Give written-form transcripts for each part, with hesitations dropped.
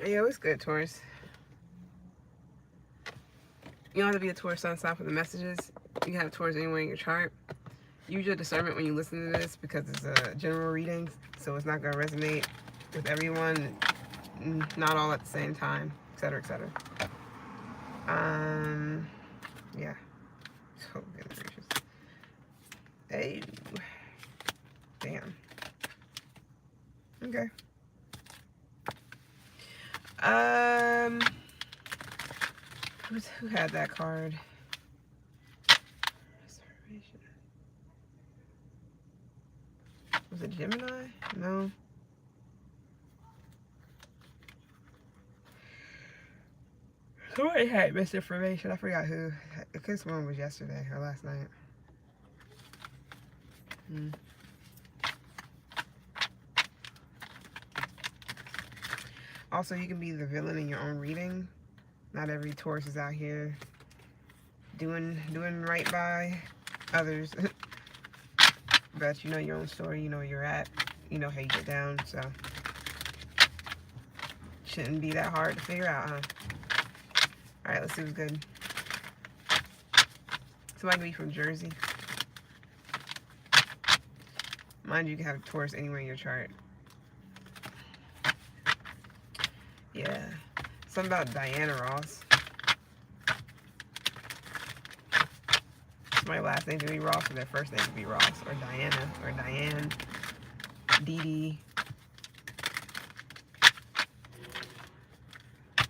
Yeah, what's good, Taurus? You don't have to be a Taurus sun sign for the messages. You can have Taurus anywhere in your chart. Use your discernment when you listen to this because it's a general reading, so it's not going to resonate with everyone, not all at the same time, etc., etc. Um, yeah. So good gracious. Hey, damn. Okay. Um, who had that card? Reservation. Was it Gemini? No. Somebody had misinformation. I forgot who. I guess one was yesterday or last night. Hmm. Also, you can be the villain in your own reading. Not every Taurus is out here doing right by others. But you know your own story. You know where you're at. You know how you get down. So shouldn't be that hard to figure out, huh? All right, let's see what's good. Somebody can be from Jersey. Mind you, can have a Taurus anywhere in your chart. Yeah. Something about Diana Ross. My last name could be Ross, or their first name could be Ross, or Diana, or Diane, Dee Dee.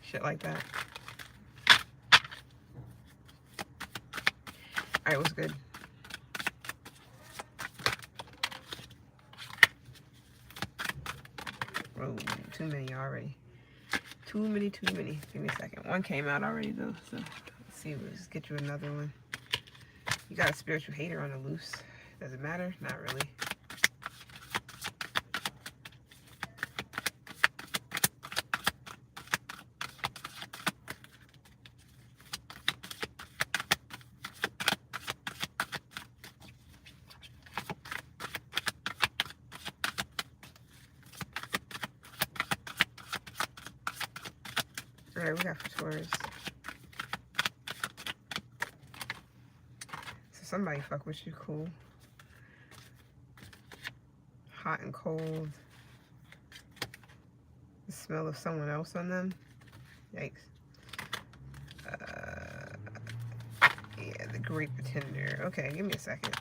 Shit like that. Alright, what's good? Oh, too many already. Too many. Give me a second. One came out already, though, so let's see. Let's get you another one. You got a spiritual hater on the loose. Does it matter? Not really. Alright, we got for Taurus. So somebody fuck with you, cool. Hot and cold. The smell of someone else on them. Yikes. Yeah, the Great Pretender. Okay, give me a second.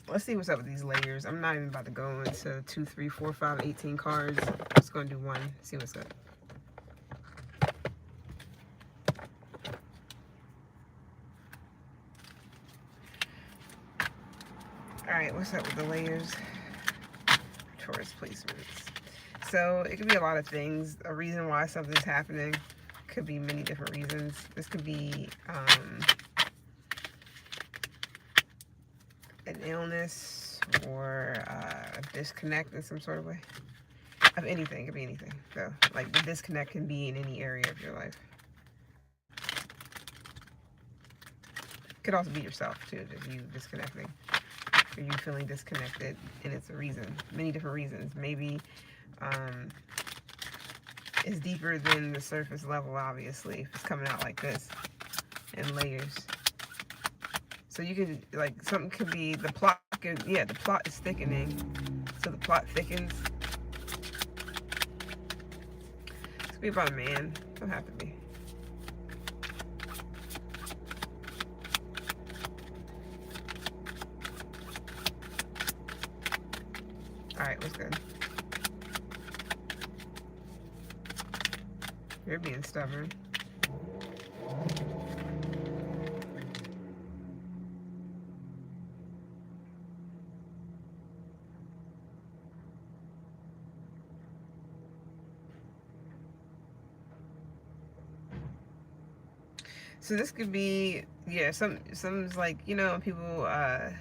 Let's see what's up with these layers. I'm not even about to go into 2, 3, 4, 5, 18 cards. I'm just going to do one. See what's up. Alright, what's up with the layers? Taurus placements. So, it could be a lot of things. A reason why something's happening. Could be many different reasons. This could be an illness or a disconnect in some sort of way. Of anything. It could be anything. So, like, the disconnect can be in any area of your life. It could also be yourself, too. Just you disconnecting. Or you feeling disconnected. And it's a reason. Many different reasons. Maybe it's deeper than the surface level, obviously, if it's coming out like this in layers. So you can, like, something could be, the plot could, yeah, the plot is thickening. So the plot thickens. It could be about a man. Don't have to be. Alright, what's good? You're being stubborn. So this could be, yeah, something's like, you know, when people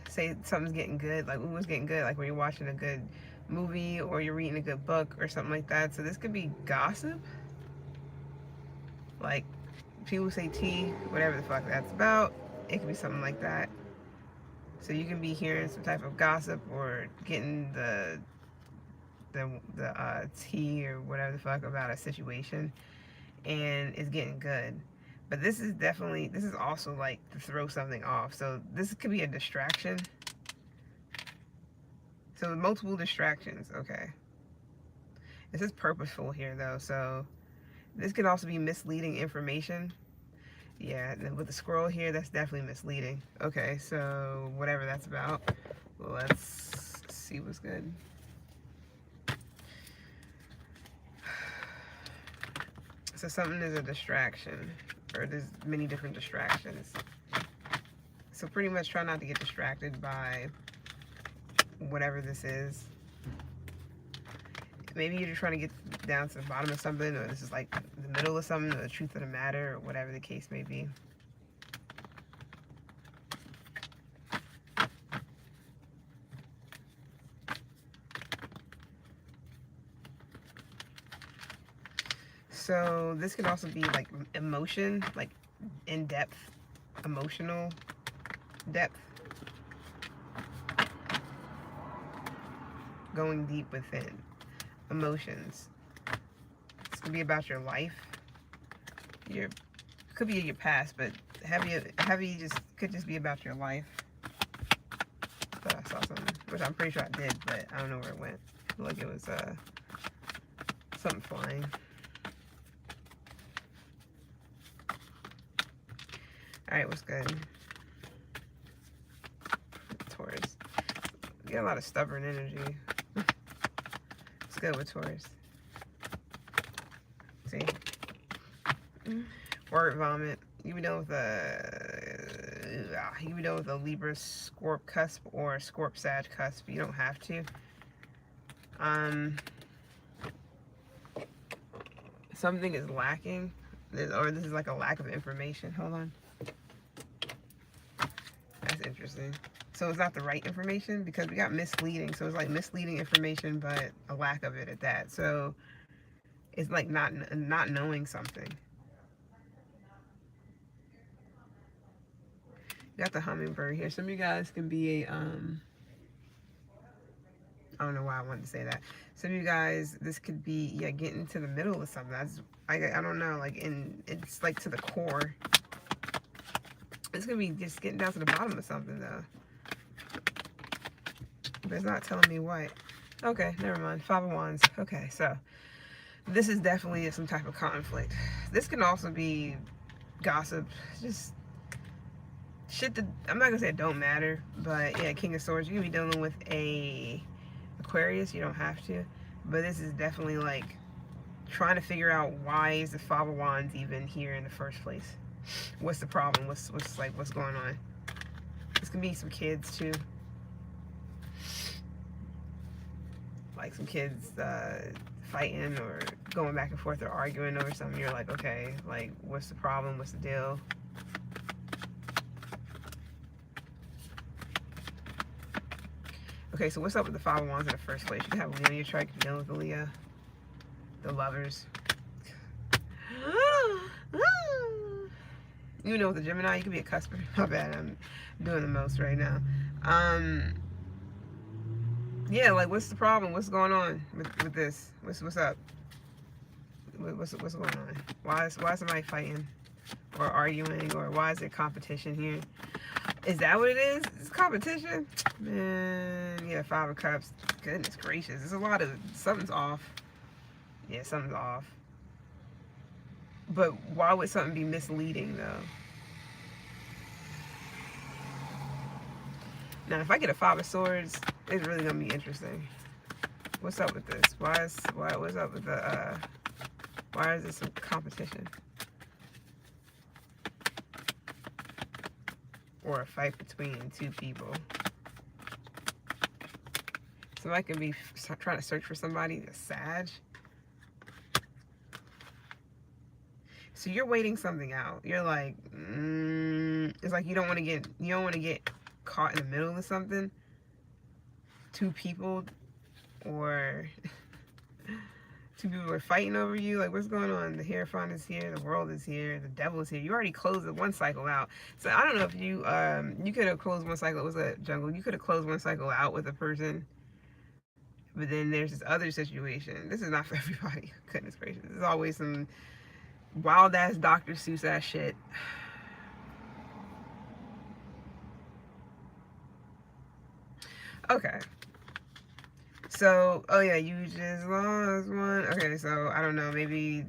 say something's getting good, like, ooh, it's getting good, like when you're watching a good movie or you're reading a good book or something like that. So this could be gossip. Like, people say tea, whatever the fuck that's about. It could be something like that. So you can be hearing some type of gossip or getting the the tea or whatever the fuck about a situation, and it's getting good. But this is also like to throw something off. So this could be a distraction. So multiple distractions. Okay. This is purposeful here though. So this could also be misleading information. Yeah, and with the scroll here, that's definitely misleading. Okay, so whatever that's about, let's see what's good. So something is a distraction, or there's many different distractions. So pretty much try not to get distracted by whatever this is. Maybe you're just trying to get down to the bottom of something, or this is like the middle of something, or the truth of the matter, or whatever the case may be. So this could also be like emotion, like in-depth, emotional depth. Going deep within. Emotions. This could be about your life. Could be your past, but heavy could just be about your life. But I saw something, which I'm pretty sure I did, but I don't know where it went. Like it was something flying. Alright, what's good? Taurus. You got a lot of stubborn energy. It's good with Taurus. See? Word vomit. You be done with a Libra Scorp cusp or a Scorp Sag cusp. You don't have to. Something is lacking, or this is like a lack of information. Hold on. That's interesting. So it's not the right information because we got misleading. So it's like misleading information, but a lack of it at that. So it's like not knowing something. You got the hummingbird here. Some of you guys can be a I don't know why I wanted to say that. Some of you guys, this could be getting to the middle of something. I don't know, like it's like to the core. It's gonna be just getting down to the bottom of something though. But it's not telling me what. Okay, never mind. Five of Wands. Okay, so this is definitely some type of conflict. This can also be gossip. Just shit that I'm not gonna say it don't matter, but yeah, King of Swords. You can be dealing with a Aquarius. You don't have to, but this is definitely like trying to figure out why is the Five of Wands even here in the first place. What's the problem? What's going on? This can be some kids too. Like some kids fighting or going back and forth or arguing over something. You're like, okay, like what's the problem? What's the deal? Okay, so what's up with the Five of Wands in the first place? You can have Leo in your chart, you can deal with the Leo, the lovers. You know, with the Gemini, you could be a cusper. My bad, I'm doing the most right now. Yeah, like what's the problem? What's going on with this? What's up? What's going on? Why is somebody fighting or arguing, or why is there competition here? Is that what it is? It's competition? Man, yeah, Five of Cups. Goodness gracious. There's a lot of, something's off. Yeah, something's off. But why would something be misleading though? Now, if I get a Five of Swords, it's really gonna be interesting. What's up with this? What's up with the, why is this some competition? Or a fight between two people. Somebody can be trying to search for somebody that's Sag. So you're waiting something out. You're like, it's like you don't want to get caught in the middle of something. Two people, or two people are fighting over you. Like, what's going on? The Hierophant is here. The world is here. The devil is here. You already closed the one cycle out. So I don't know if you you could have closed one cycle. It was a jungle. You could have closed one cycle out with a person, But then there's this other situation. This is not for everybody. Goodness gracious. There's always some wild ass Dr. Seuss ass shit. Okay. So, oh yeah, you just lost one. Okay, so I don't know. Maybe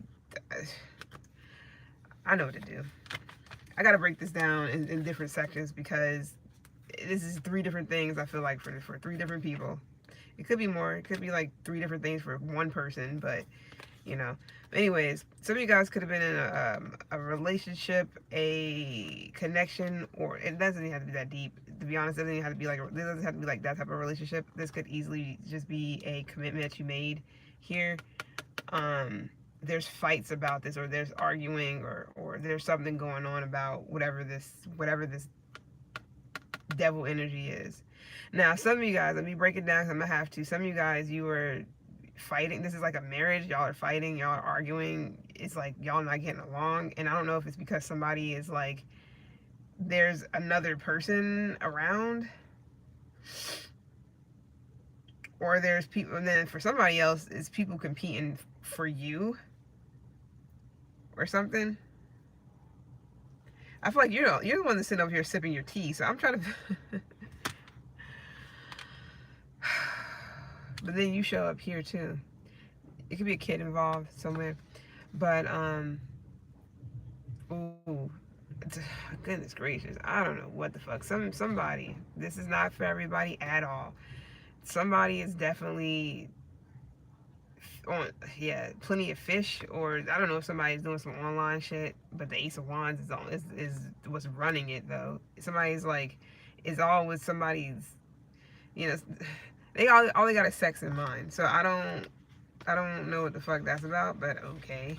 I know what to do. I gotta break this down in different sections because this is 3 different things. I feel like for 3 different people. It could be more. It could be like 3 different things for one person, but you know. Anyways, some of you guys could have been in a relationship, a connection, or it doesn't even have to be that deep. To be honest, it doesn't even have to be like, this doesn't have to be like that type of relationship. This could easily just be a commitment that you made here. There's fights about this, or there's arguing, or there's something going on about whatever this devil energy is. Now, some of you guys, let me break it down because I'm gonna have to. Some of you guys, you were fighting. This is like a marriage. Y'all are fighting. Y'all are arguing. It's like y'all not getting along. And I don't know if it's because somebody is like, there's another person around, or there's people. And then for somebody else, it's people competing for you or something. I feel like you're the one that's sitting over here sipping your tea. So I'm trying to. But then you show up here too. It could be a kid involved somewhere. But ooh, goodness gracious, I don't know what the fuck. Somebody. This is not for everybody at all. Somebody is definitely on, yeah, plenty of fish, or I don't know if somebody's doing some online shit. But the Ace of Wands is what's running it though. Somebody's like, is all with somebody's, you know. They all they got is sex in mind. So I don't know what the fuck that's about, but okay.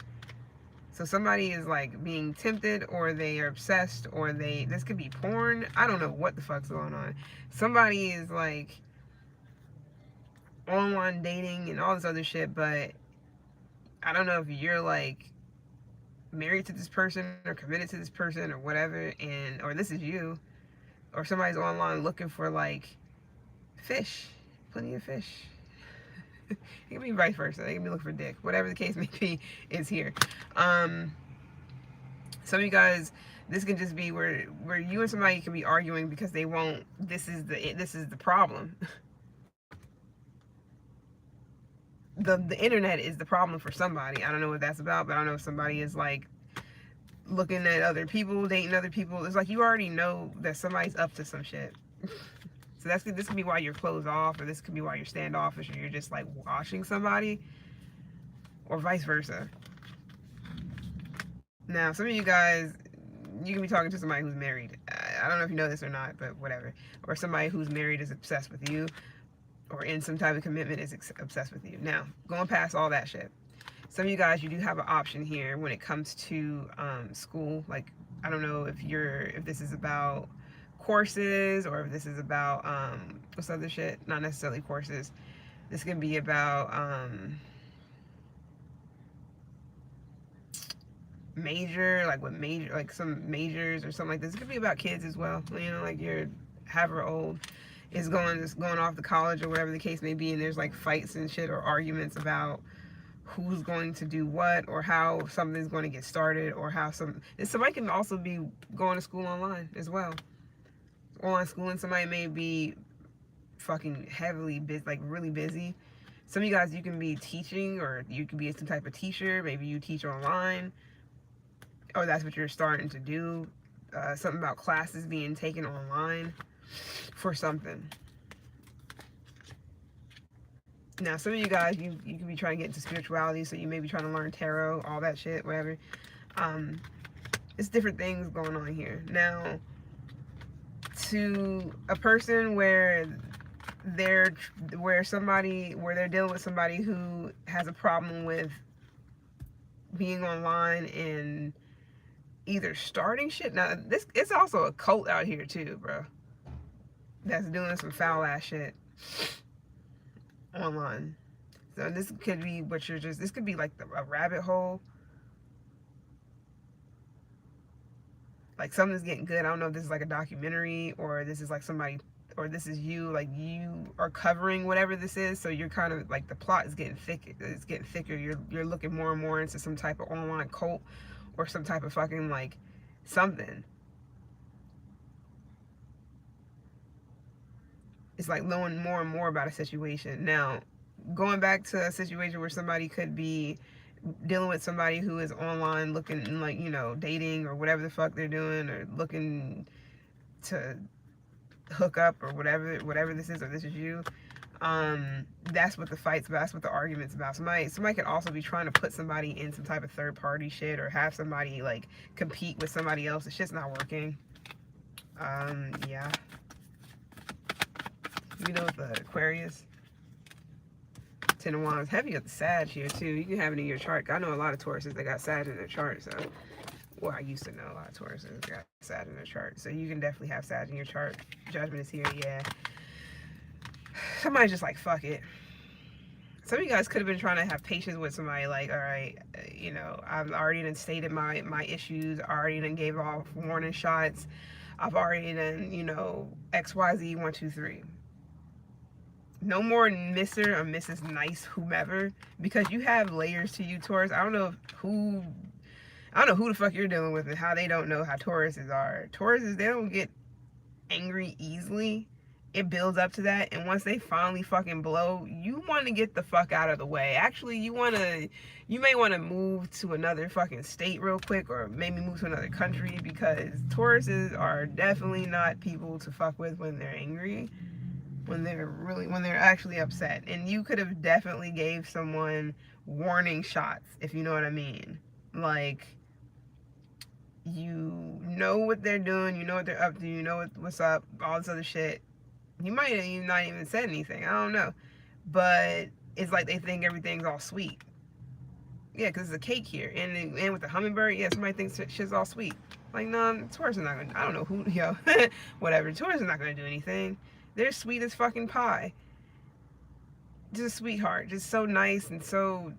So somebody is like being tempted, or they are obsessed, or this could be porn. I don't know what the fuck's going on. Somebody is like online dating and all this other shit, but I don't know if you're like married to this person or committed to this person or whatever, or this is you, or somebody's online looking for like fish. Plenty of fish. It can be vice versa. They can be looking for dick. Whatever the case may be, is here. Some of you guys, this can just be where you and somebody can be arguing because they won't. This is the problem. The internet is the problem for somebody. I don't know what that's about, but I don't know if somebody is like looking at other people, dating other people. It's like you already know that somebody's up to some shit. So this could be why you're closed off, or this could be why you're standoffish, or you're just like watching somebody, or vice versa. Now, some of you guys, you can be talking to somebody who's married. I don't know if you know this or not, but whatever. Or somebody who's married is obsessed with you, or in some type of commitment is obsessed with you. Now, going past all that shit, some of you guys, you do have an option here when it comes to school. Like, I don't know if this is about courses, or if this is about what's other shit. Not necessarily courses. This can be about major, like what major, like some majors or something like this. It could be about kids as well. You know, like you're however old is going off to college or whatever the case may be, and there's like fights and shit, or arguments about who's going to do what, or how something's going to get started, or how somebody can also be going to school online as well. Online schooling, somebody may be fucking heavily busy, like really busy. Some of you guys, you can be teaching, or you can be some type of teacher. Maybe you teach online, or that's what you're starting to do. Something about classes being taken online for something. Now, some of you guys, you can be trying to get into spirituality, so you may be trying to learn tarot, all that shit, whatever. It's different things going on here. Now, to a person where they're dealing with somebody who has a problem with being online and either starting shit. Now, it's also a cult out here too, bro, that's doing some foul ass shit online. So this could be this could be like a rabbit hole. Like something's getting good. I don't know if this is like a documentary, or this is like somebody or this is you, like you are covering whatever this is, so you're kind of like the plot is getting thick, it's getting thicker. You're looking more and more into some type of online cult or some type of fucking like something. It's like knowing more and more about a situation. Now, going back to a situation where somebody could be dealing with somebody who is online looking like, you know, dating or whatever the fuck they're doing, or looking to hook up or whatever this is, or this is you. That's what the fight's about, that's what the argument's about. Somebody could also be trying to put somebody in some type of third party shit, or have somebody like compete with somebody else. It's just not working. Yeah. You know, with the Aquarius, Ten of Wands, heavy with the Sag here too. You can have it in your chart. I know a lot of Tauruses that got Sag in their chart, so, well, I used to know a lot of Tauruses that got Sag in their chart, so you can definitely have Sag in your chart. Judgment is here, yeah. Somebody's just like, fuck it. Some of you guys could have been trying to have patience with somebody, like, all right, you know, I've already done stated my issues, I already done gave off warning shots, I've already done, you know, XYZ 1 2 3. No more Mr. or Mrs. Nice whomever, because you have layers to you, Taurus. I don't know who the fuck you're dealing with and how they don't know how Tauruses are. Tauruses, they don't get angry easily. It builds up to that, and once they finally fucking blow, you want to get the fuck out of the way. Actually, you may want to move to another fucking state real quick, or maybe move to another country, because Tauruses are definitely not people to fuck with when they're angry, when they're actually upset. And you could have definitely gave someone warning shots, if you know what I mean. Like, you know what they're doing, you know what they're up to, you know what's up, all this other shit. You might have not even said anything, I don't know, but it's like they think everything's all sweet. Yeah, because it's a cake here, and with the hummingbird, yeah, somebody thinks shit's all sweet. Like, no, Taurus is not gonna, I don't know who, yo, whatever, Taurus is not gonna do anything. They're sweet as fucking pie. Just a sweetheart, just so nice and so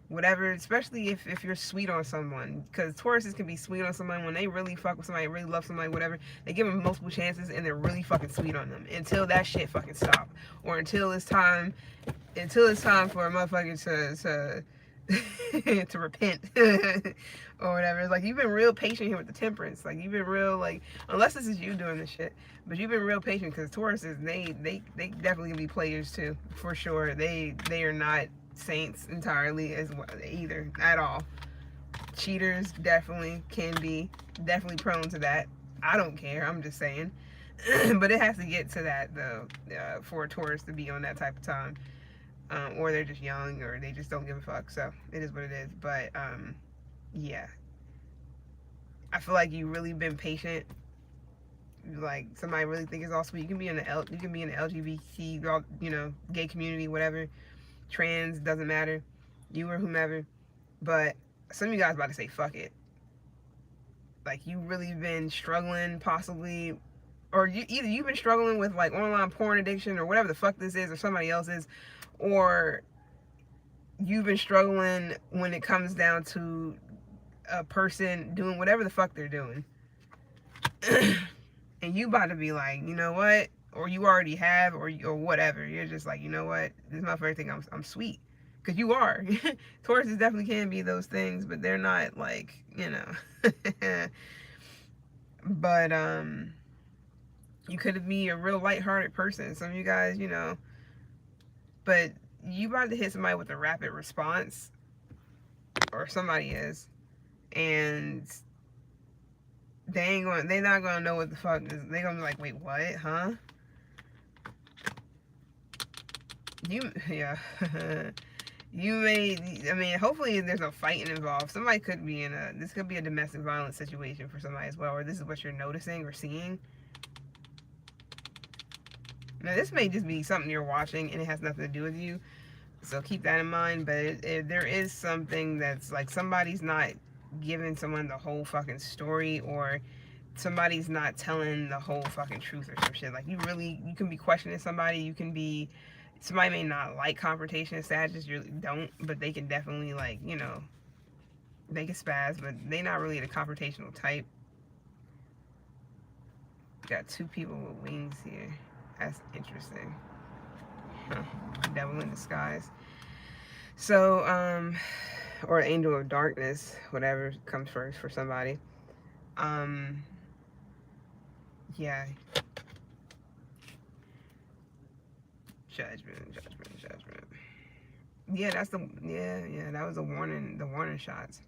whatever, especially if you're sweet on someone, because Tauruses can be sweet on someone when they really fuck with somebody, really love somebody, whatever. They give them multiple chances and they're really fucking sweet on them until that shit fucking stop, or until it's time for a motherfucker to repent or whatever. It's like, you've been real patient here with the Temperance. Like, you've been real, like, unless this is you doing this shit, but you've been real patient, because Tauruses, they definitely can be players too, for sure. They are not saints entirely as well either, at all. Cheaters definitely can be, definitely prone to that. I don't care, I'm just saying. But it has to get to that though, for a Taurus to be on that type of time, or they're just young, or they just don't give a fuck. So it is what it is. But yeah, I feel like you've really been patient. Like, somebody really think it's all sweet. You can be in the LGBT, you know, gay community, whatever, trans, doesn't matter, you or whomever. But some of you guys about to say fuck it. Like, you really been struggling, possibly, or either you've been struggling with like online porn addiction or whatever the fuck this is, or somebody else is, or you've been struggling when it comes down to a person doing whatever the fuck they're doing. And you about to be like, you know what, or you already have, or whatever. You're just like, you know what, this motherfucker think I'm sweet, because you are. Tauruses definitely can be those things, but they're not, like, you know. But you could be a real lighthearted person, some of you guys, you know, but you about to hit somebody with a rapid response, or somebody is, and they're not gonna know what the fuck is. They're gonna be like, wait, what, huh? Yeah. You may, I mean, hopefully there's no fighting involved. Somebody could be this could be a domestic violence situation for somebody as well, or this is what you're noticing or seeing. Now, this may just be something you're watching and it has nothing to do with you, so keep that in mind. But there is something that's like, somebody's not giving someone the whole fucking story, or somebody's not telling the whole fucking truth or some shit. Like, you can be questioning somebody, somebody may not like confrontation, Sagittarius really don't, but they can definitely, like, you know, they can spaz, but they're not really the confrontational type. Got two people with wings here. That's interesting. Huh. Devil in disguise. So, or angel of darkness, whatever comes first for somebody. Um, yeah. Judgment. Yeah, that's the, yeah, that was the warning shots.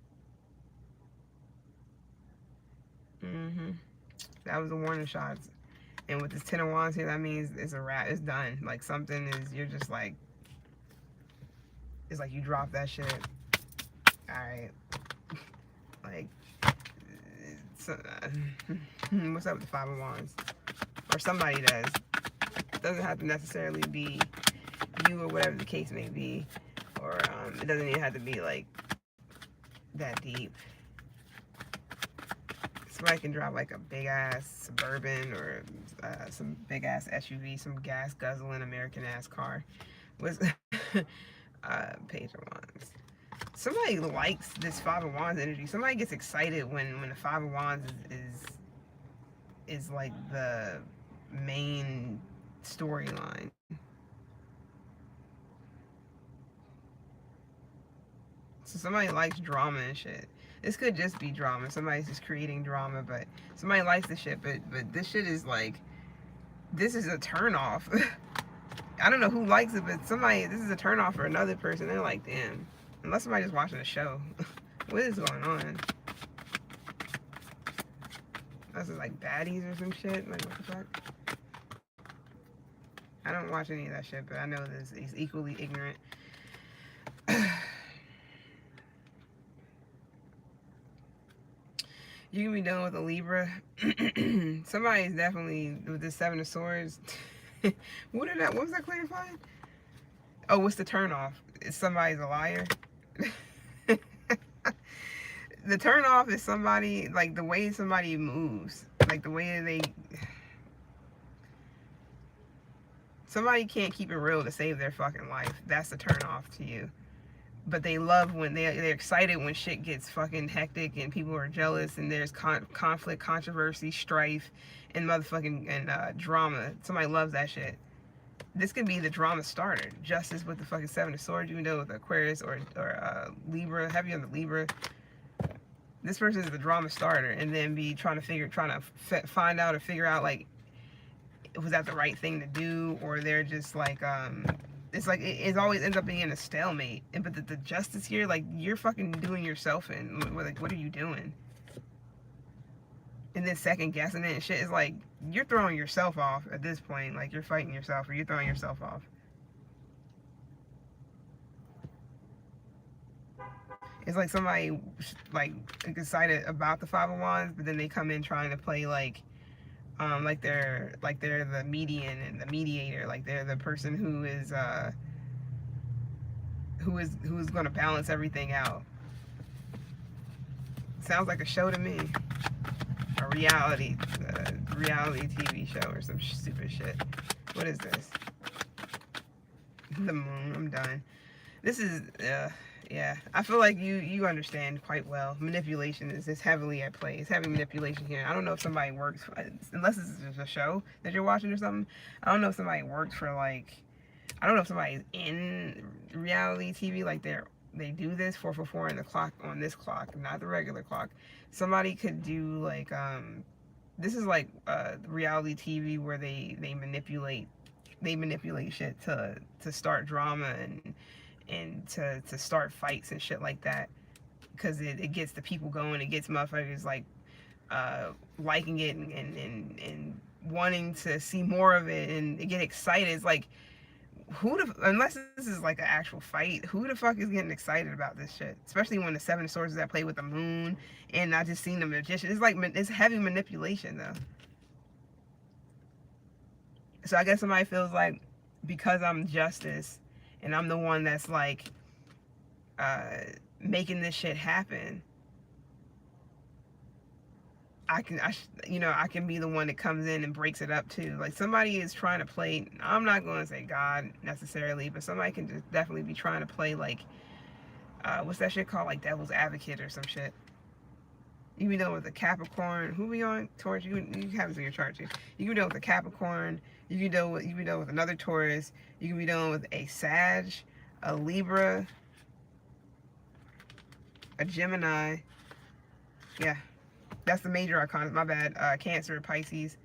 That was the warning shots. And with this 10 of wands here, that means it's a wrap, it's done. Like something is, you're just like, it's like you drop that shit. Alright. Like, what's up with the 5 of wands? Or somebody does. It doesn't have to necessarily be you or whatever the case may be. Or it doesn't even have to be like that deep. Somebody can drive like a big ass Suburban or some big ass SUV, some gas guzzling American ass car. Was Page of Wands. Somebody likes this 5 of Wands energy. Somebody gets excited when the 5 of Wands is like the main storyline. So somebody likes drama and shit. This could just be drama. Somebody's just creating drama, but somebody likes this shit. But this shit is like, this is a turn off. I don't know who likes it, but somebody, this is a turn off for another person. They're like, damn. Unless somebody's watching a show. What is going on? This is like baddies or some shit. Like, what the fuck? I don't watch any of that shit, but I know this is equally ignorant. You can be done with a Libra. Somebody's definitely with the 7 of Swords. What was that clarifying? Oh, what's the turn off? Is somebody's a liar? The turn off is somebody, like the way somebody moves, like the way they. Somebody can't keep it real to save their fucking life. That's the turn off to you. But they love when they're excited when shit gets fucking hectic and people are jealous and there's conflict, controversy, strife, and motherfucking drama. Somebody loves that shit. This could be the drama starter. Justice with the fucking 7 of Swords, you know, with Aquarius or Libra, heavy on the Libra. This person is the drama starter, and then be trying to find out or figure out, like, was that the right thing to do, or they're just like it's like it always ends up being a stalemate. But the justice here, like, you're fucking doing yourself in. Like, what are you doing? And then second guessing it and shit is like, you're throwing yourself off at this point. Like, you're fighting yourself or you're throwing yourself off. It's like somebody like excited about the 5 of Wands, but then they come in trying to play like they're the median and the mediator, like they're the person who is going to balance everything out. Sounds like a show to me, a reality TV show or some stupid shit. What is this? The moon. I'm done. This is yeah. I feel like you understand quite well. Manipulation is heavily at play. It's heavy manipulation here. I don't know if somebody works unless this is just a show that you're watching or something. I don't know if somebody works for, like, I don't know if somebody's in reality TV, like they do this 444 in the clock on this clock, not the regular clock. Somebody could do like this is like reality TV where they manipulate shit to start drama and to start fights and shit like that, because it gets the people going. It gets motherfuckers like liking it and wanting to see more of it and get excited. It's like, unless this is like an actual fight, who the fuck is getting excited about this shit? Especially when the 7 of Swords is at play with the moon, and I just seen the magician. It's like, it's heavy manipulation though. So I guess somebody feels like, because I'm justice and I'm the one that's like making this shit happen, I can be the one that comes in and breaks it up too. Like, somebody is trying to play, I'm not going to say God necessarily, but somebody can just definitely be trying to play like what's that shit called, like devil's advocate or some shit. You can be dealing with a Capricorn. Who we on? Taurus. You have this in your chart too. You can be dealing with a Capricorn. You can be dealing with another Taurus. You can be dealing with a Sag, a Libra, a Gemini. Yeah, that's the major arcana. My bad. Cancer, Pisces.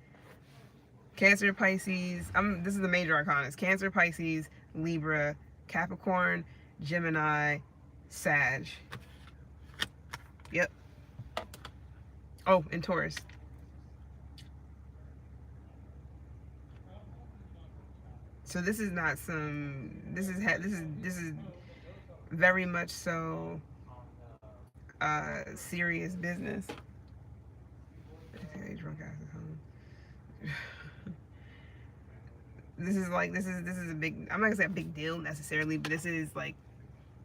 Cancer, Pisces. This is the major arcanas. Cancer, Pisces, Libra, Capricorn, Gemini, Sag. Yep. Oh, and Taurus. So this is not some. This is very much so serious business. Drunk ass at home. This is a big. I'm not gonna say a big deal necessarily, but this is like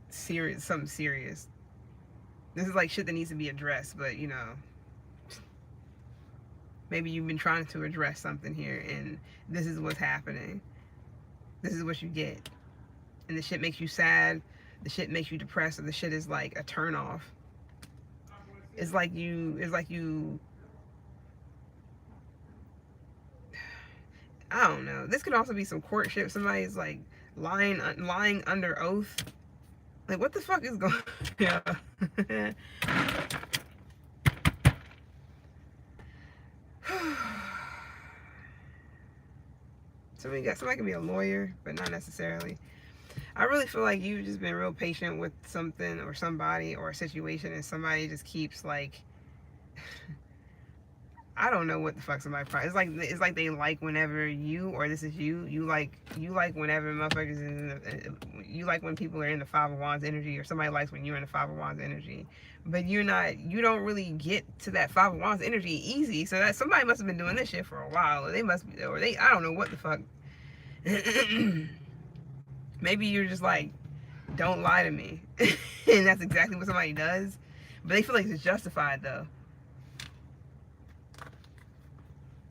serious, something serious. This is like shit that needs to be addressed, but you know, maybe you've been trying to address something here, and this is what's happening. This is what you get, and the shit makes you sad. The shit makes you depressed, or the shit is like a turn off. It's like you. I don't know. This could also be some courtship. Somebody's like lying under oath. Like, what the fuck is going on? Somebody can be a lawyer, but not necessarily. I really feel like you've just been real patient with something or somebody or a situation, and somebody just keeps like, I don't know what the fuck somebody probably. It's like they like whenever you, or this is you like whenever motherfuckers you like when people are in the Five of Wands energy, or somebody likes when you're in the Five of Wands energy, but you don't really get to that Five of Wands energy easy. So that somebody must have been doing this shit for a while, or I don't know what the fuck. Maybe you're just like, don't lie to me, and that's exactly what somebody does, but they feel like it's justified though.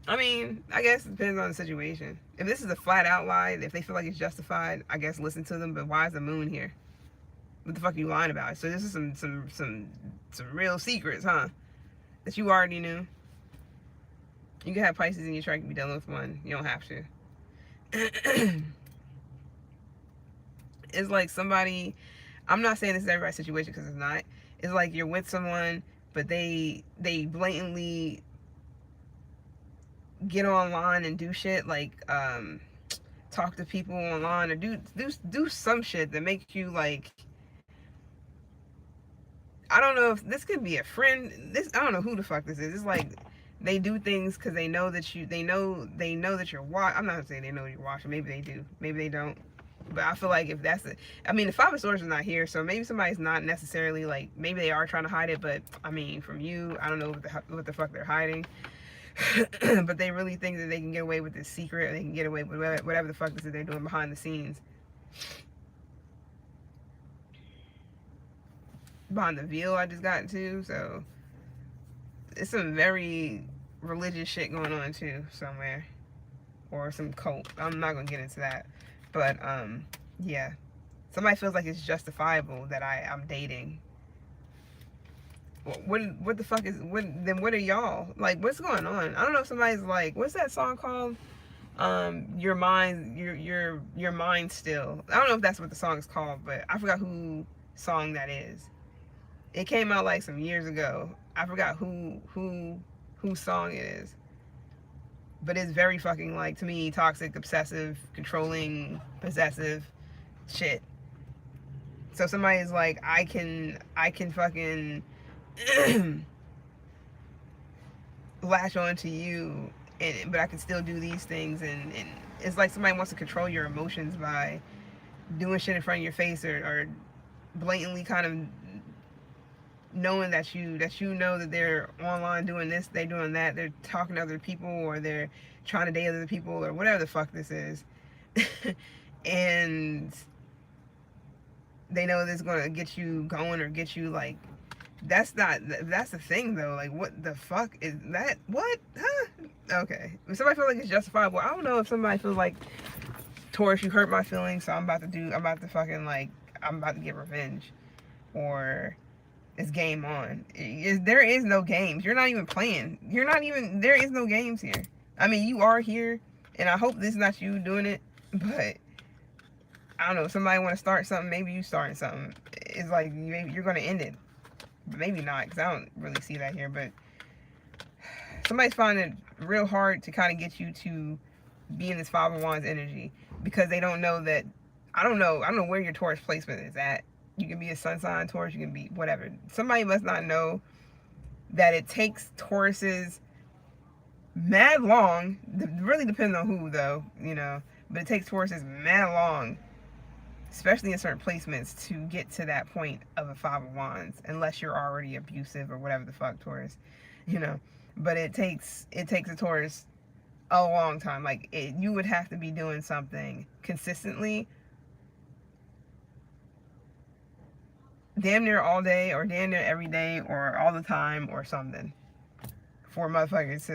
I mean, I guess it depends on the situation. If this is a flat out lie, if they feel like it's justified, I guess listen to them. But why is the moon here? What the fuck are you lying about? So this is some real secrets, huh? That you already knew. You can have Pisces in your chart. You can be dealing with one. You don't have to. It's like somebody. I'm not saying this is everybody's situation because it's not. It's like you're with someone, but they blatantly get online and do shit like talk to people online, or do some shit that makes you like, I don't know if this could be a friend. I don't know who the fuck this is. It's like they do things because they know that you're I'm not saying they know you're watching. Maybe they do. Maybe they don't. But I feel like if that's it, I mean, the Five of Swords is not here, so maybe somebody's not necessarily like, maybe they are trying to hide it, but I mean, from you, I don't know what the fuck they're hiding. But they really think that they can get away with this secret, or they can get away with whatever the fuck this is they're doing behind the scenes. Behind the veil I just got into, so it's some very religious shit going on too somewhere, or some cult. I'm not gonna get into that, but yeah, somebody feels like it's justifiable that I'm dating. What the fuck then what are y'all like? What's going on? I don't know if somebody's like, what's that song called? Your mind still. I don't know if that's what the song is called, but I forgot who song that is. It came out like some years ago. I forgot whose song it is. But it's very fucking, like, to me, toxic, obsessive, controlling, possessive shit. So somebody's like, I can fucking latch on to you, but I can still do these things, and it's like somebody wants to control your emotions by doing shit in front of your face, or blatantly kind of knowing that you know that they're online doing this, they're doing that, they're talking to other people, or they're trying to date other people, or whatever the fuck this is. And they know this is going to get you going, or get you like, that's the thing though. Like, what the fuck is that? What? Huh? Okay. If somebody feels like it's justifiable, I don't know if somebody feels like, Taurus, you hurt my feelings, so I'm about to fucking, like, I'm about to get revenge. Or it's game on. There is no games. You're not even playing. There is no games here. I mean, you are here, and I hope this is not you doing it, but I don't know. If somebody want to start something, maybe you starting something. It's like maybe you're going to end it, but maybe not, because I don't really see that here. But somebody's finding it real hard to kind of get you to be in this Five of Wands energy, because they don't know that. I don't know where your Taurus placement is at. You can be a sun sign Taurus, you can be whatever. Somebody must not know that it takes Tauruses mad long. Really depends on who, though, you know. But it takes Tauruses mad long, especially in certain placements, to get to that point of a Five of Wands, unless you're already abusive or whatever the fuck, Taurus, you know. But it takes a Taurus a long time. Like, you would have to be doing something consistently, damn near all day, or damn near every day, or all the time, or something, for motherfuckers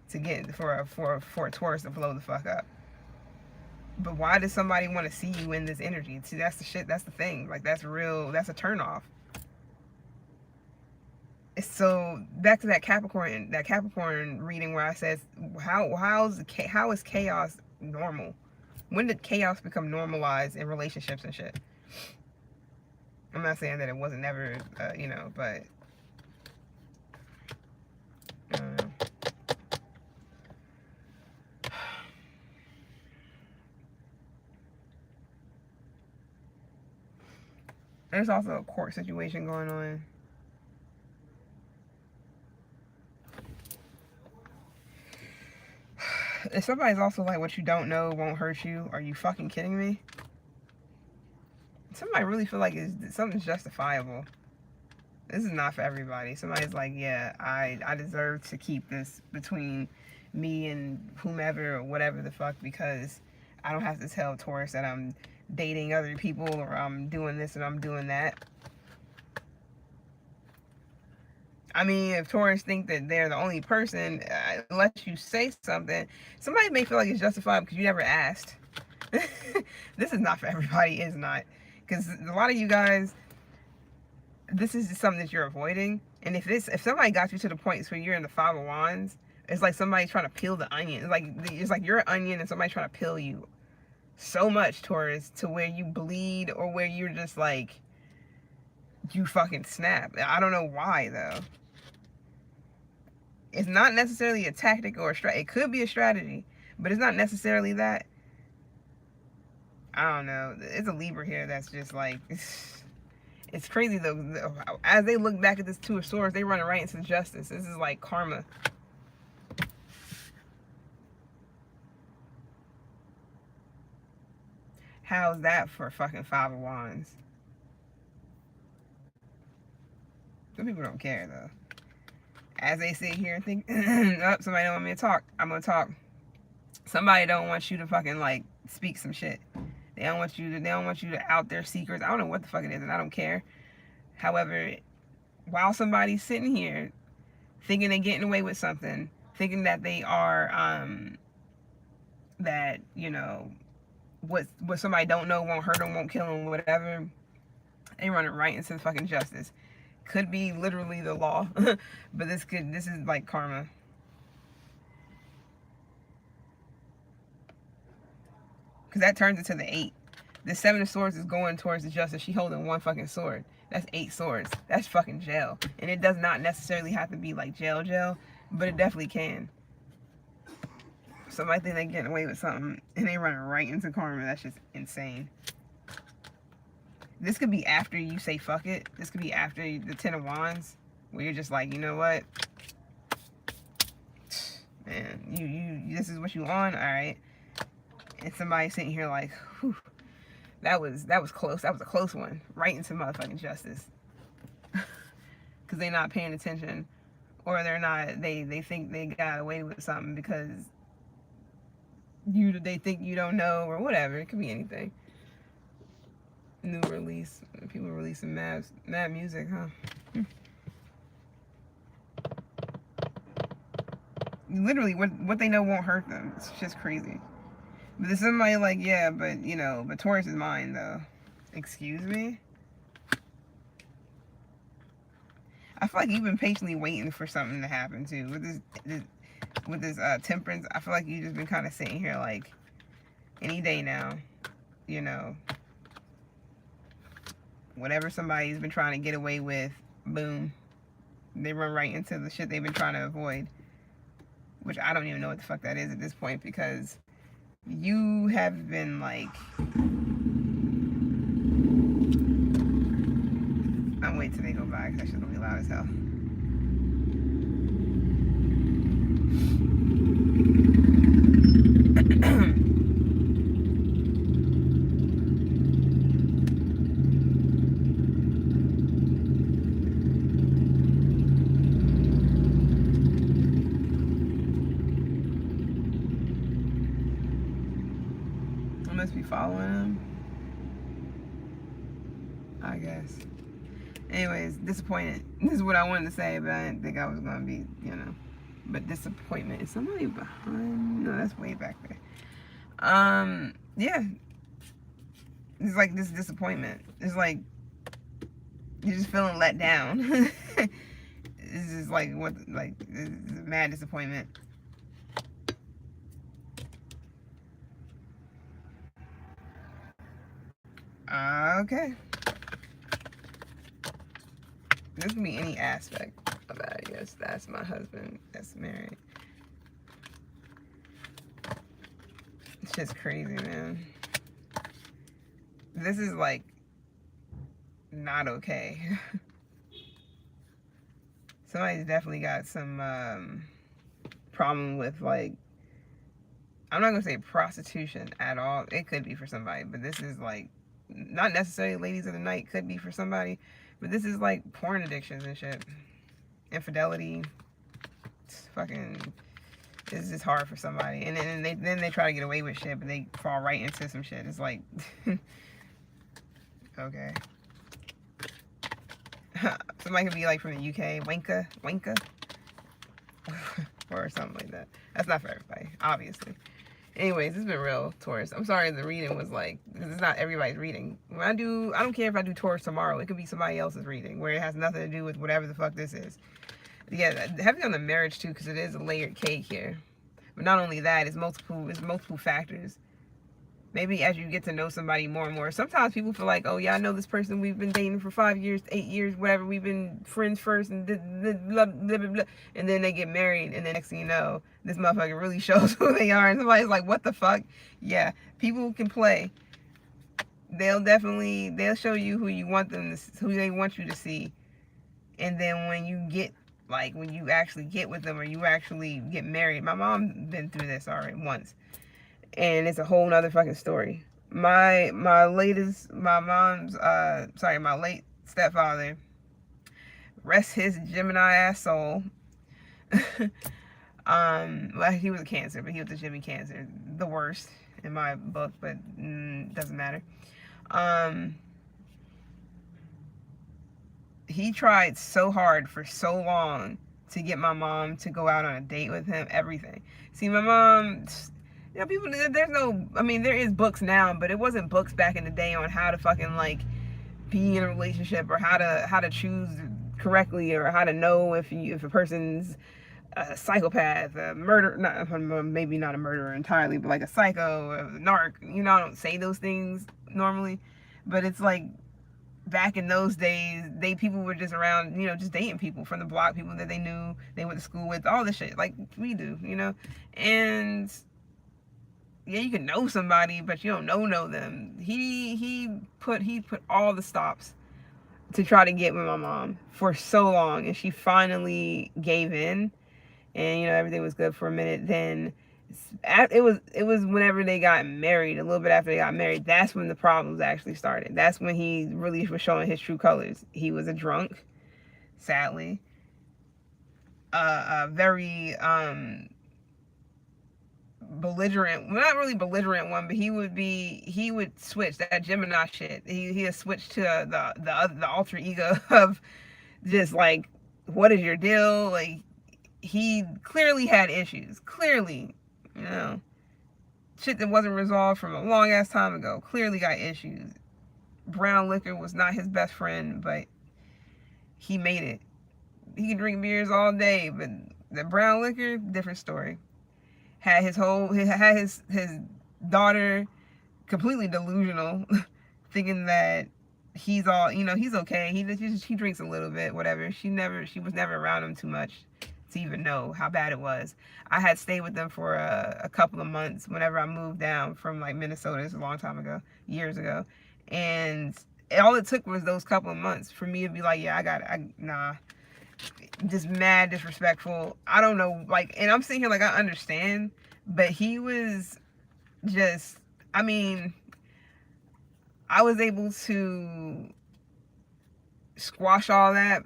to get for a Taurus to blow the fuck up. But why does somebody want to see you in this energy? See, that's the shit. That's the thing. Like, that's real. That's a turnoff. So back to that Capricorn reading where I said, how is chaos normal? When did chaos become normalized in relationships and shit? I'm not saying that it wasn't never, you know, but there's also a court situation going on. If somebody's also like, what you don't know won't hurt you, are you fucking kidding me? Somebody really feel like something's justifiable. This is not for everybody. Somebody's like, yeah, I deserve to keep this between me and whomever or whatever the fuck, because I don't have to tell Taurus that I'm dating other people, or I'm doing this and I'm doing that. I mean, if Taurus think that they're the only person, unless you say something, somebody may feel like it's justified because you never asked. This is not for everybody. It's not. Because a lot of you guys, this is just something that you're avoiding. And if somebody got you to the point where you're in the Five of Wands, it's like somebody's trying to peel the onion. It's like you're an onion and somebody's trying to peel you so much, Taurus, to where you bleed, or where you're just like, you fucking snap. I don't know why, though. It's not necessarily a tactic or a strategy. It could be a strategy, but it's not necessarily that. I don't know. It's a Libra here that's just like, it's crazy though. As they look back at this Two of Swords, they run right into justice. This is like karma. How's that for fucking Five of Wands? Some people don't care though. As they sit here and think, oh, somebody don't want me to talk, I'm gonna talk. Somebody don't want you to fucking like speak some shit. They don't want you to out their secrets. I don't know what the fuck it is, and I don't care. However, while somebody's sitting here thinking they're getting away with something, thinking that they are that, you know, what somebody don't know won't hurt them, won't kill them, whatever, they run it right into the fucking justice. Could be literally the law, but this is like karma. Because that turns into the 8. The 7 of Swords is going towards the justice. She holding one fucking sword. That's 8 swords. That's fucking jail. And it does not necessarily have to be like jail, but it definitely can. Somebody think they're getting away with something and they run right into karma. That's just insane. This could be after you say fuck it. This could be after the 10 of Wands, where you're just like, you know what? Man, you this is what you on? Alright. And somebody sitting here like, whew, that was close. That was a close one. Right into motherfucking justice. Because they're not paying attention. Or they're not, they think they got away with something because they think you don't know, or whatever. It could be anything. New release. People releasing mad music, huh? Literally, what they know won't hurt them. It's just crazy. But there's somebody like, yeah, but, you know, but Taurus is mine, though. Excuse me? I feel like you've been patiently waiting for something to happen too. With this temperance, I feel like you've just been kind of sitting here like any day now, you know, whatever somebody's been trying to get away with, boom, they run right into the shit they've been trying to avoid, which I don't even know what the fuck that is at this point, because you have been like, I'm waiting till they go by because that shit's gonna be loud as hell. I must be following him, I guess. Anyways, disappointed. This is what I wanted to say, but I didn't think I was gonna be, you know. But disappointment. Is somebody behind? No, that's way back there. Yeah. It's like this disappointment. It's like you're just feeling let down. It's just like what, like, it's a mad disappointment. Okay. This can be any aspect of that, I guess. That's my husband. That's married. It's just crazy, man. This is like not okay. Somebody's definitely got some problem with, like, I'm not gonna say prostitution at all. It could be for somebody, but this is like not necessarily ladies of the night. Could be for somebody, but this is like porn addictions and shit. Infidelity. It's fucking. It's just hard for somebody, and then they try to get away with shit, but they fall right into some shit. It's like, okay. Somebody could be like from the UK, wanka, or something like that. That's not for everybody, obviously. Anyways, it's been real, Taurus. I'm sorry the reading was like, because it's not everybody's reading. When I don't care if I do Taurus tomorrow. It could be somebody else's reading where it has nothing to do with whatever the fuck this is. Yeah, heavy on the marriage too, because it is a layered cake here. But not only that, it's multiple factors. Maybe as you get to know somebody more and more, sometimes people feel like, oh yeah, I know this person, we've been dating for 5 years, 8 years, whatever, we've been friends first, and blah, blah, blah, blah, and then they get married, and then next thing you know, this motherfucker really shows who they are, and somebody's like, what the fuck? Yeah, people can play. They'll show you who you want them to, who they want you to see, and then when you actually get with them, or you actually get married, my mom been through this already once. And it's a whole nother fucking story. My late stepfather, rest his Gemini ass soul. Well, he was a Cancer, but he was a Jimmy Cancer, the worst in my book, but doesn't matter. He tried so hard for so long to get my mom to go out on a date with him, everything. See, my mom, you know, people, there is books now, but it wasn't books back in the day on how to fucking, like, be in a relationship, or how to choose correctly, or how to know if a person's a psychopath, a murderer, maybe not a murderer entirely, but like a psycho, a narc. You know, I don't say those things normally, but it's like, back in those days, people were just around, you know, just dating people from the block, people that they knew, they went to school with, all this shit, like we do, you know. And yeah, you can know somebody, but you don't know them. He put all the stops to try to get with my mom for so long, and she finally gave in, and you know, everything was good for a minute. Then it was whenever they got married, a little bit after they got married, that's when the problems actually started. That's when he really was showing his true colors. He was a drunk, sadly, a very belligerent, well, not really belligerent one, but he would switch that Gemini shit. He had switched to the alter ego of just like, what is your deal? Like, he clearly had issues, clearly, you know, shit that wasn't resolved from a long ass time ago. Clearly got issues. Brown liquor was not his best friend, but he made it he could drink beers all day, but the brown liquor, different story. Had his daughter completely delusional, thinking that he's all, he's okay. He drinks a little bit, whatever. She was never around him too much to even know how bad it was. I had stayed with them for a couple of months whenever I moved down from like Minnesota. It's a long time ago, years ago, and all it took was those couple of months for me to be like, yeah, nah, just mad disrespectful. I don't know, like, and I'm sitting here like I understand, but he was just, I mean, I was able to squash all that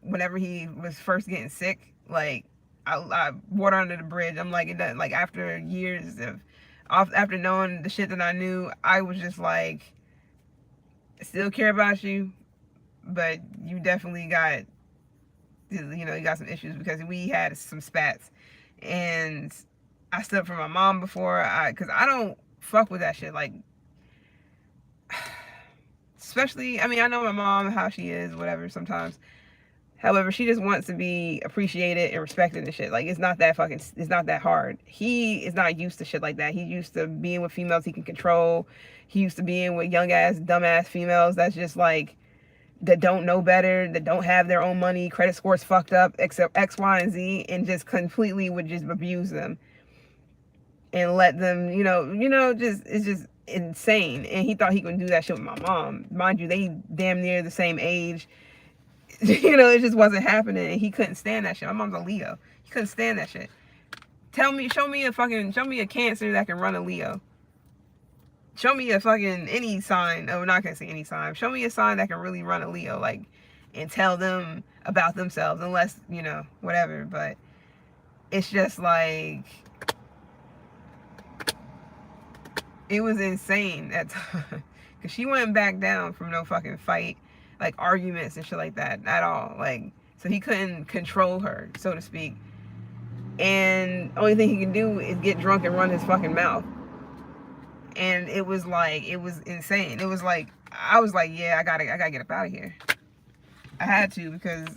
whenever he was first getting sick. Like, I water under the bridge. I'm like, it doesn't, like, after years of, after knowing the shit that I knew, I was just like, I still care about you, but you definitely got, you got some issues, because we had some spats. And I stood up for my mom before, because I don't fuck with that shit. Like, especially, I mean, I know my mom, how she is, whatever, sometimes. However, she just wants to be appreciated and respected and shit. Like, it's not that hard. He is not used to shit like that. He's used to being with females he can control. He used to being with young ass, dumb ass females that's just like, that don't know better, that don't have their own money, credit scores fucked up, except X, Y, and Z, and just completely would just abuse them and let them, it's just insane. And he thought he could do that shit with my mom. Mind you, they damn near the same age. It just wasn't happening, and he couldn't stand that shit. My mom's a Leo. He couldn't stand that shit. Show me a Cancer that can run a Leo. Show me a fucking any sign. Oh, we're not gonna say any sign. Show me a sign that can really run a Leo, like, and tell them about themselves, unless, whatever. But it's just like, it was insane at times. Because she wouldn't back down from no fucking fight, like arguments and shit like that at all. Like, so he couldn't control her, so to speak. And only thing he can do is get drunk and run his fucking mouth. And it was insane. It was like, I was like, yeah, I gotta get up out of here. I had to, because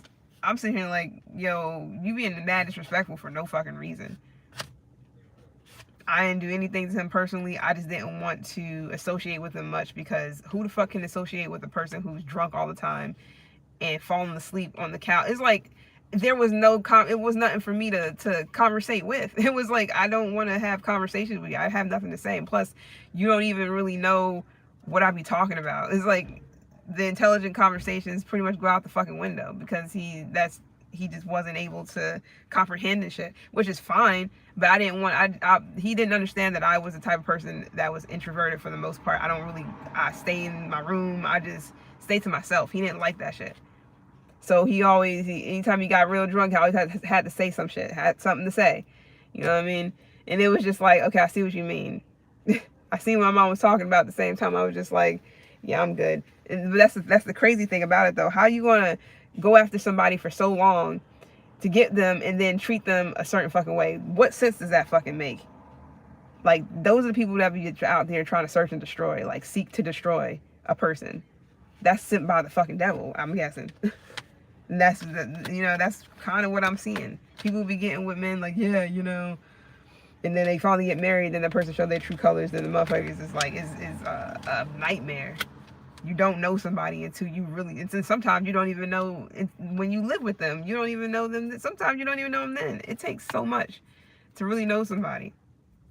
I'm sitting here like, yo, you being mad disrespectful for no fucking reason. I didn't do anything to him personally. I just didn't want to associate with him much, because who the fuck can associate with a person who's drunk all the time and falling asleep on the couch? It's like, there was it was nothing for me to conversate with. It was like, I don't want to have conversations with you. I have nothing to say. And plus, you don't even really know what I be talking about. It's like, the intelligent conversations pretty much go out the fucking window, because he just wasn't able to comprehend and shit, which is fine. But he didn't understand that I was the type of person that was introverted for the most part. I stay in my room. I just stay to myself. He didn't like that shit. So anytime he got real drunk, he always had to say some shit, had something to say. You know what I mean? And it was just like, okay, I see what you mean. I see what my mom was talking about at the same time. I was just like, yeah, I'm good. But that's the crazy thing about it, though. How you gonna go after somebody for so long to get them and then treat them a certain fucking way? What sense does that fucking make? Like, those are the people that be out there trying to search and destroy, like, seek to destroy a person. That's sent by the fucking devil, I'm guessing. And that's kind of what I'm seeing. People be getting with men like, yeah, and then they finally get married, then the person show their true colors, then the motherfuckers is like, is a nightmare. You don't know somebody until you really, and sometimes you don't even know, when you live with them, you don't even know them. Sometimes you don't even know them then. It takes so much to really know somebody.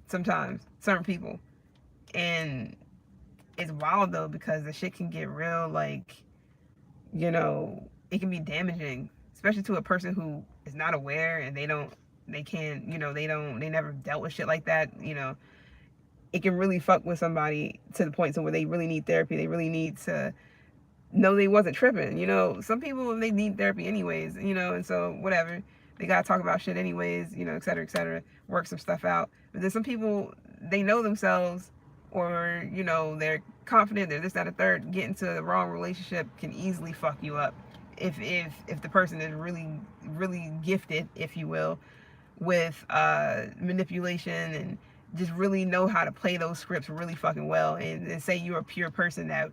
Sometimes, certain people. And it's wild though, because the shit can get real, like, it can be damaging, especially to a person who is not aware, and they never dealt with shit like that. It can really fuck with somebody to the point to where they really need therapy. They really need to know they wasn't tripping. Some people, they need therapy anyways, and so whatever. They gotta talk about shit anyways, et cetera, work some stuff out. But then some people, they know themselves, or, they're confident, they're this, that, or third. Get into the wrong relationship can easily fuck you up. If the person is really, really gifted, if you will, with manipulation, and just really know how to play those scripts really fucking well, and say you're a pure person that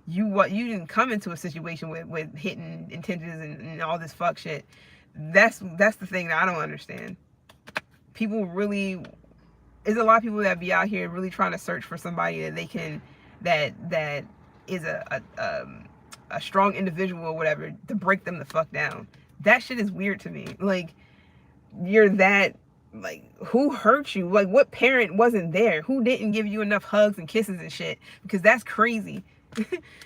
You didn't come into a situation with hitting intentions and all this fuck shit. That's the thing that I don't understand. People really, there's a lot of people that be out here really trying to search for somebody that they can, that is a strong individual or whatever, to break them the fuck down. That shit is weird to me. Like, you're that, like, who hurt you? Like, what parent wasn't there? Who didn't give you enough hugs and kisses and shit? Because that's crazy.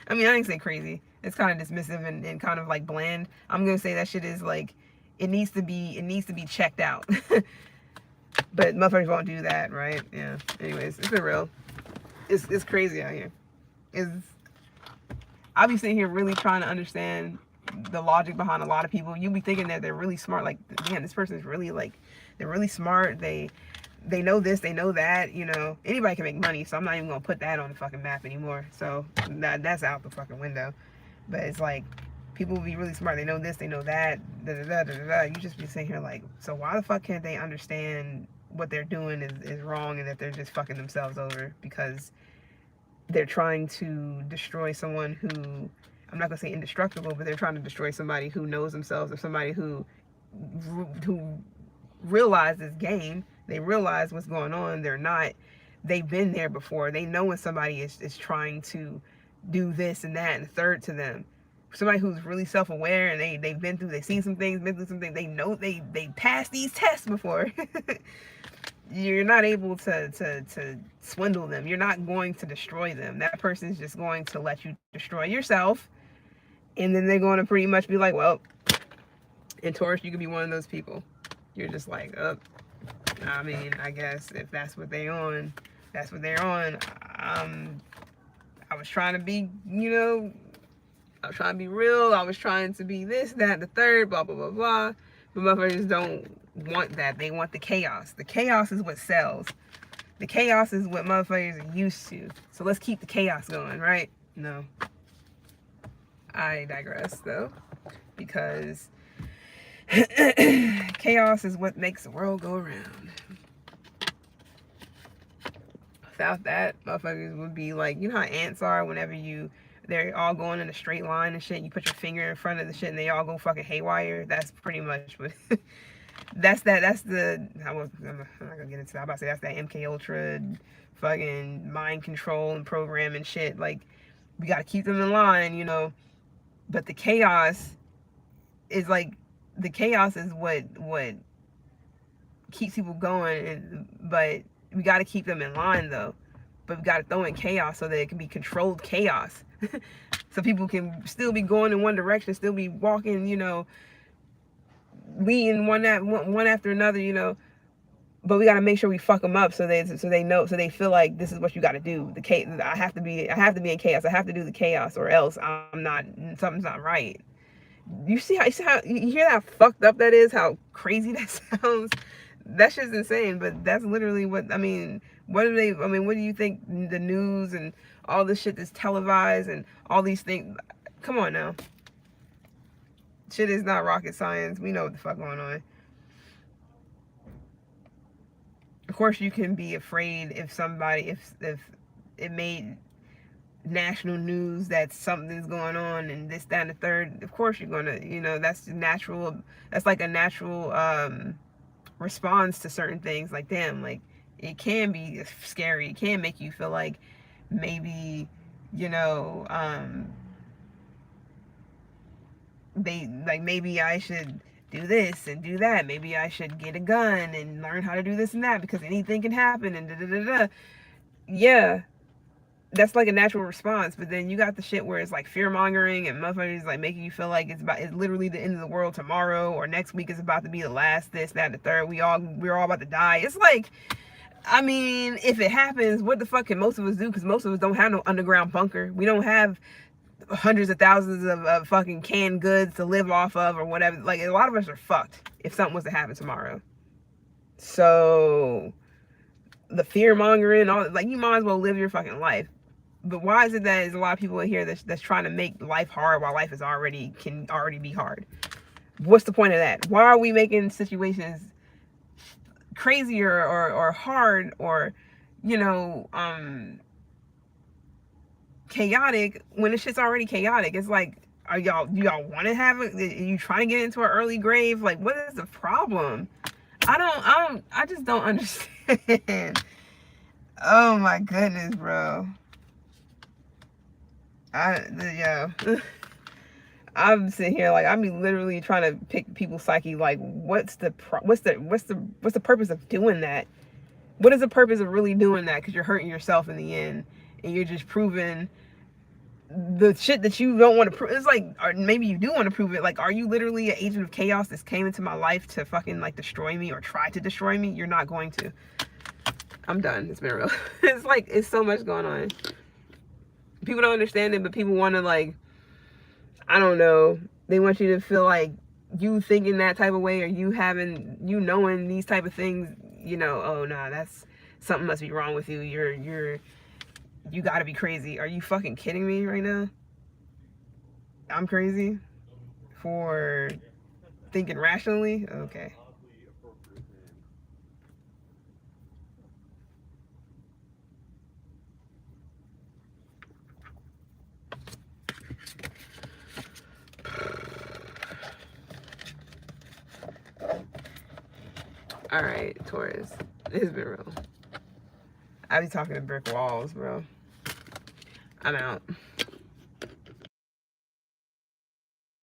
I mean, I didn't say crazy. It's kind of dismissive and kind of like bland. I'm gonna say that shit is like, it needs to be checked out. But motherfuckers won't do that, right? Yeah. Anyways, it's been real. It's crazy out here. I'll be sitting here really trying to understand the logic behind a lot of people. You'll be thinking that they're really smart. Like, man, this person is really, like, they're really smart. They know this, they know that, you know. Anybody can make money, so I'm not even gonna put that on the fucking map anymore. So that's out the fucking window. But it's like, people will be really smart. They know this, they know that, You just be sitting here like, so why the fuck can't they understand what they're doing is wrong, and that they're just fucking themselves over because they're trying to destroy someone who, I'm not gonna say indestructible, but they're trying to destroy somebody who knows themselves, or somebody who realizes game. They realize what's going on. They've been there before. They know when somebody is trying to do this and that and the third to them. Somebody who's really self-aware, and they've seen some things, been through some things. They know they passed these tests before. You're not able to swindle them. You're not going to destroy them. That person's just going to let you destroy yourself, and then they're going to pretty much be like, well, in Taurus, you could be one of those people. You're just like, oh, I mean, I guess if that's what they're on, that's what they're on. I was trying to be, you know, I was trying to be real. I was trying to be this, that, the third, blah, blah, blah, blah. But motherfuckers don't want that. They want the chaos. The chaos is what sells. The chaos is what motherfuckers are used to. So let's keep the chaos going, right? No. I digress, though. Because chaos is what makes the world go around. Without that, motherfuckers would be like, you know how ants are whenever they're all going in a straight line and shit. You put your finger in front of the shit and they all go fucking haywire. That's pretty much what. I'm not gonna get into that. I'm about to say that's that MK Ultra fucking mind control and program and shit. Like, we gotta keep them in line, you know. But the chaos is what keeps people going. But we gotta keep them in line though. But we gotta throw in chaos so that it can be controlled chaos. So people can still be going in one direction, still be walking, you know, leading one after another, you know. But we got to make sure we fuck them up so they know, so they feel like this is what you got to do. I have to be in chaos. I have to do the chaos, or else something's not right. You see how you hear how fucked up that is? How crazy that sounds? That shit's insane. But that's literally what I mean. What do you think the news and all this shit that's televised and all these things? Come on now. Shit is not rocket science. We know what the fuck going on. Of course, you can be afraid if it made national news that something's going on and this, that, and the third. Of course, you're gonna, you know, that's natural. That's like a natural response to certain things. Like, damn, like, it can be scary. It can make you feel like maybe, you know, maybe I should do this and do that. Maybe I should get a gun and learn how to do this and that because anything can happen and da-da-da-da. Yeah, that's like a natural response. But then you got the shit where it's like fear mongering and motherfuckers like making you feel like it's literally the end of the world tomorrow, or next week is about to be the last this, that, and the third. We're all about to die. It's like, I mean, if it happens, what the fuck can most of us do? Because most of us don't have no underground bunker. We don't have hundreds of thousands of fucking canned goods to live off of or whatever. Like, a lot of us are fucked if something was to happen tomorrow. So the fear mongering, all, like, you might as well live your fucking life. But why is it that there's a lot of people in here that's trying to make life hard while life can already be hard? What's the point of that? Why are we making situations crazier or hard, or, you know, chaotic when the shit's already chaotic. It's like, do y'all want to have it? Are you trying to get into an early grave? Like, what is the problem? I just don't understand. Oh my goodness, bro. Yeah. I'm sitting here like I'm literally trying to pick people's psyche. Like, what's the purpose of doing that? What is the purpose of really doing that? Because you're hurting yourself in the end, and you're just proving the shit that you don't want to prove. It's like, or maybe you do want to prove it. Like, are you literally an agent of chaos that came into my life to fucking like destroy me or try to destroy me? You're not going to. I'm done. It's been real. It's like, it's so much going on. People don't understand it, but people want to, like, I don't know. They want you to feel like you thinking that type of way, or you knowing these type of things, you know, oh nah, that's something must be wrong with you. You gotta be crazy. Are you fucking kidding me right now? I'm crazy for thinking rationally? Okay. All right, Taurus. It's been real. I be talking to brick walls, bro. I'm out.